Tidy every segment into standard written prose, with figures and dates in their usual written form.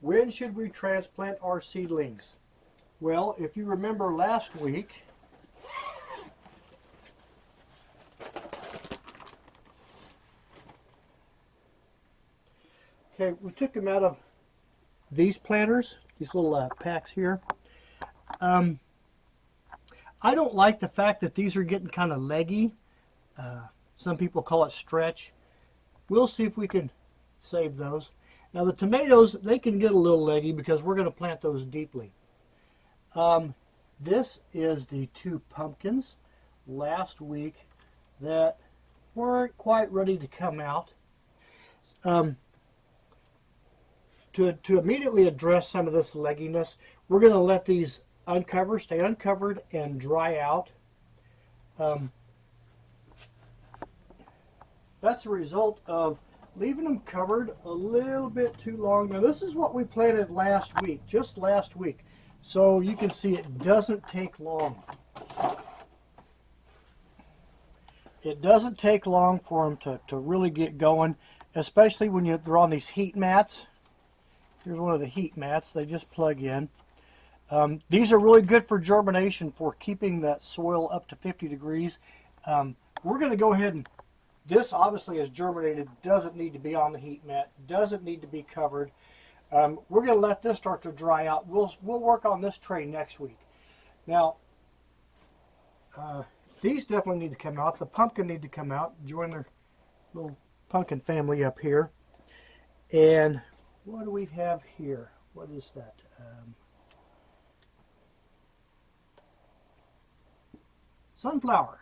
When should we transplant our seedlings? Well, if you remember last week, okay, we took them out of these planters, these little packs here. I don't like the fact that these are getting kind of leggy. Some people call it stretch. We'll see if we can save those. Now the tomatoes, they can get a little leggy because we're going to plant those deeply. This is the 2 pumpkins last week that weren't quite ready to come out. To immediately address some of this legginess, we're going to let these stay uncovered and dry out. That's a result of leaving them covered a little bit too long. Now this is what we planted last week, just last week. So you can see it doesn't take long. It doesn't take long for them to really get going, especially when they're on these heat mats. Here's one of the heat mats. They just plug in. These are really good for germination, for keeping that soil up to 50 degrees. We're going to go ahead and, this obviously is germinated, doesn't need to be on the heat mat, doesn't need to be covered. We're going to let this start to dry out. We'll work on this tray next week. Now, these definitely need to come out. The pumpkin need to come out, join their little pumpkin family up here. And what do we have here? What is that? Sunflower.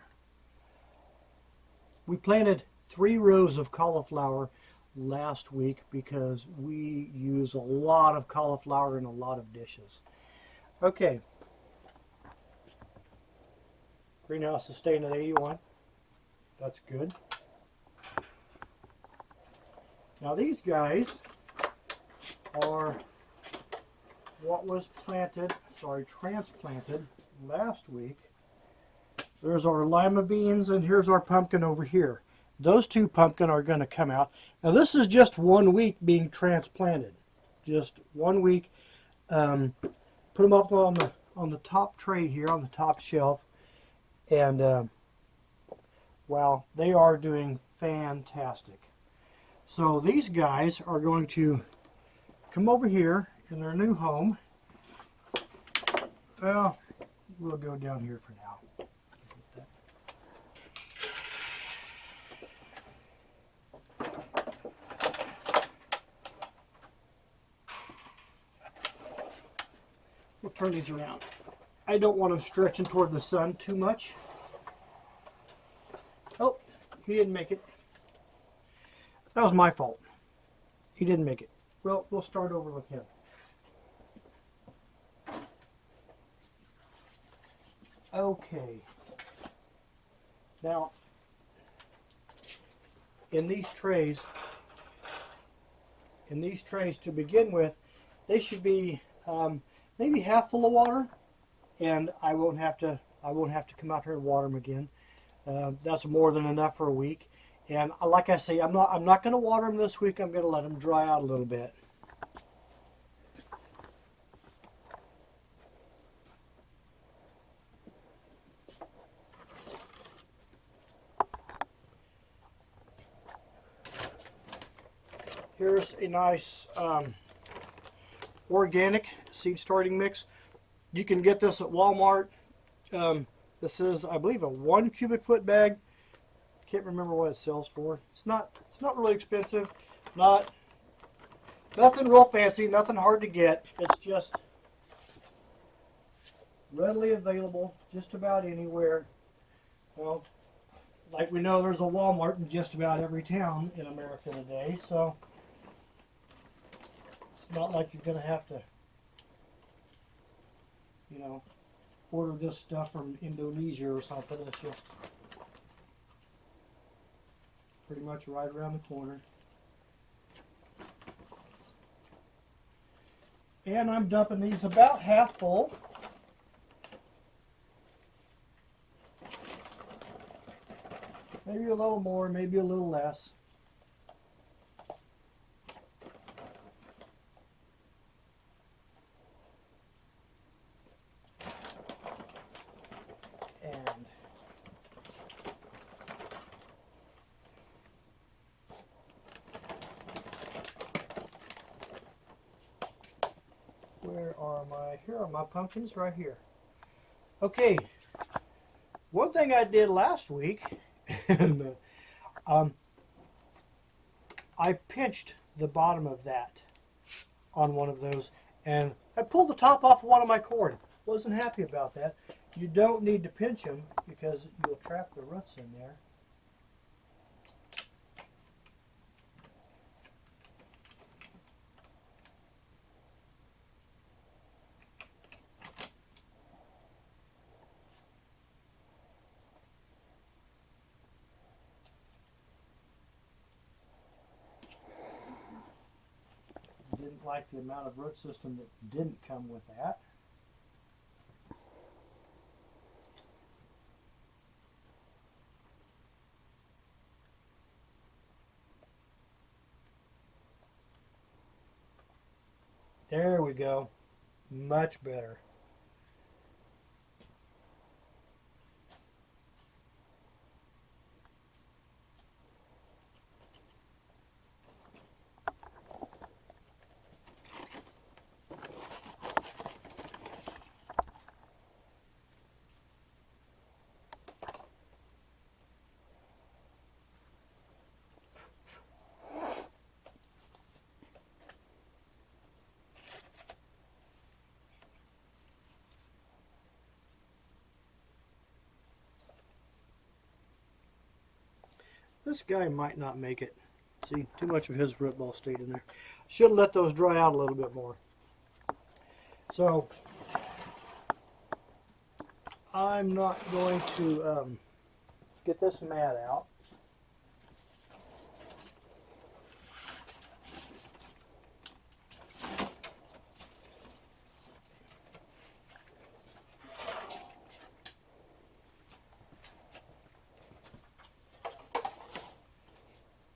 We planted 3 rows of cauliflower last week because we use a lot of cauliflower in a lot of dishes. Okay. Greenhouse is staying at 81. That's good. Now these guys are what was transplanted last week. There's our lima beans, and here's our pumpkin over here. Those 2 pumpkin are going to come out. Now this is just 1 week being transplanted. Just 1 week. Put them up on the top tray here, on the top shelf. And wow, they are doing fantastic. So these guys are going to come over here in their new home. Well, we'll go down here for now. We'll turn these around. I don't want them stretching toward the sun too much. Oh, he didn't make it. That was my fault. He didn't make it. Well, we'll start over with him. Okay. Now, in these trays to begin with, they should be maybe half full of water, and I won't have to come out here and water them again. That's more than enough for a week. And like I say, I'm not going to water them this week. I'm going to let them dry out a little bit. Here's a nice organic seed starting mix. You can get this at Walmart. This is, I believe, a 1 cubic foot bag. Can't remember what it sells for. It's not really expensive. Nothing real fancy, nothing hard to get. It's just readily available just about anywhere. Well, like we know, there's a Walmart in just about every town in America today, so it's not like you're going to have to, order this stuff from Indonesia or something. It's just pretty much right around the corner. And I'm dumping these about half full. Maybe a little more, maybe a little less. Where are my, here are my pumpkins right here. Okay, one thing I did last week, and, I pinched the bottom of that on one of those, and I pulled the top off of one of my corn. Wasn't happy about that. You don't need to pinch them because you'll trap the roots in there. Didn't like the amount of root system that didn't come with that. There we go. Much better. This guy might not make it. See, too much of his root ball stayed in there. Should have let those dry out a little bit more. So, I'm not going to get this mat out.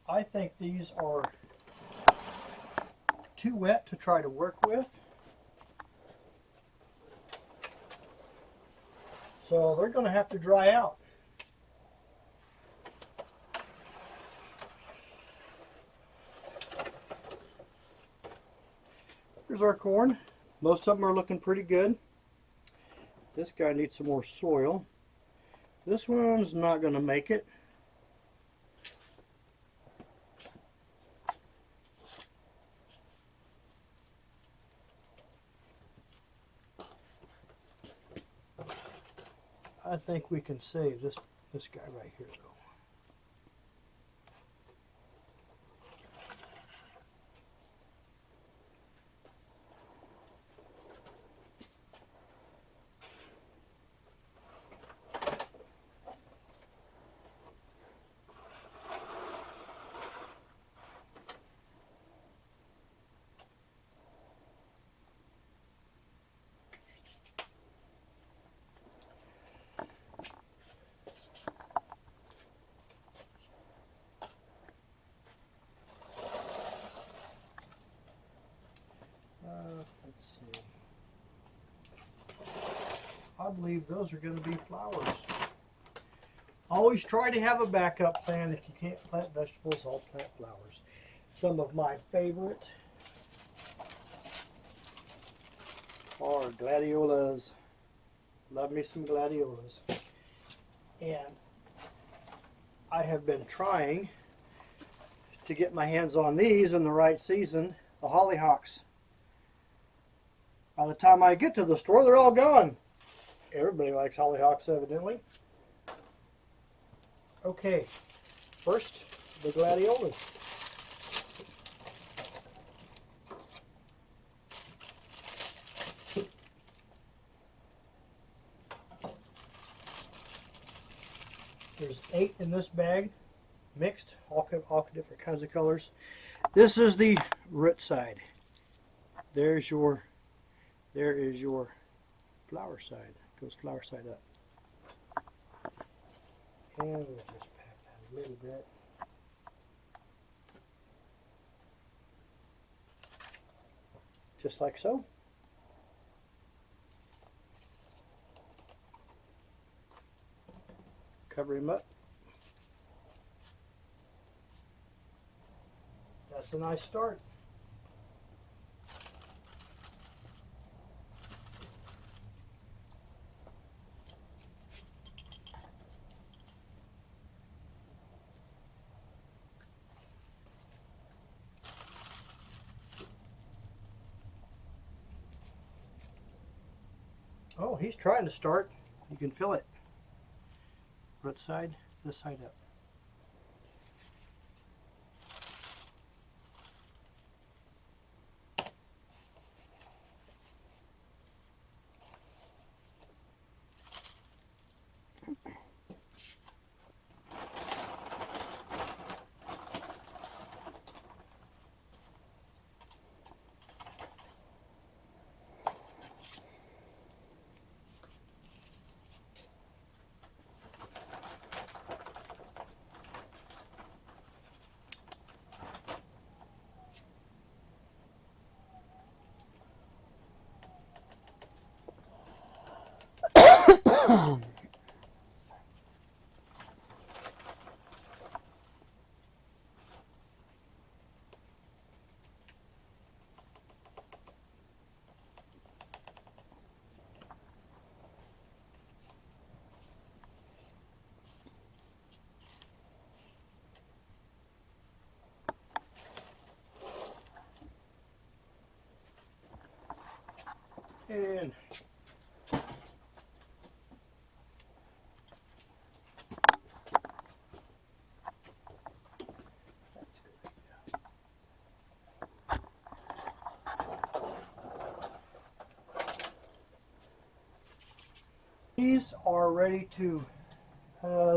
I think these are too wet to try to work with. So they're going to have to dry out. Here's our corn. Most of them are looking pretty good. This guy needs some more soil. This one's not going to make it. I think we can save this guy right here though. Let's see. I believe those are going to be flowers. Always try to have a backup plan. If you can't plant vegetables, I'll plant flowers. Some of my favorite are gladiolas. Love me some gladiolas. And I have been trying to get my hands on these in the right season, the hollyhocks. By the time I get to the store, they're all gone. Everybody likes hollyhocks, evidently. Okay, first, the gladiolas. There's 8 in this bag, mixed, all different kinds of colors. This is the root side. There is your flower side. Goes flower side up. And we'll just pack that a little bit. Just like so. Cover him up. That's a nice start. Oh, he's trying to start. You can feel it. What side? This side up. And these are ready to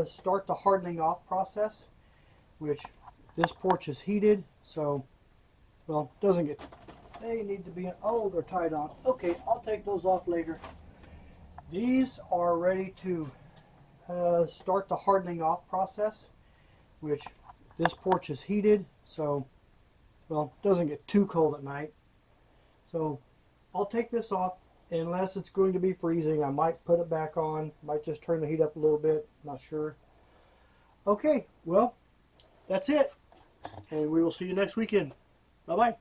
start the hardening off process, which this porch is heated, so, well, doesn't get, they need to be, oh, they're tied on. Okay, I'll take those off later. These are ready to start the hardening off process, which this porch is heated, so, well, doesn't get too cold at night. So I'll take this off. Unless it's going to be freezing, I might put it back on. Might just turn the heat up a little bit. Not sure. Okay, well, that's it. And we will see you next weekend. Bye-bye.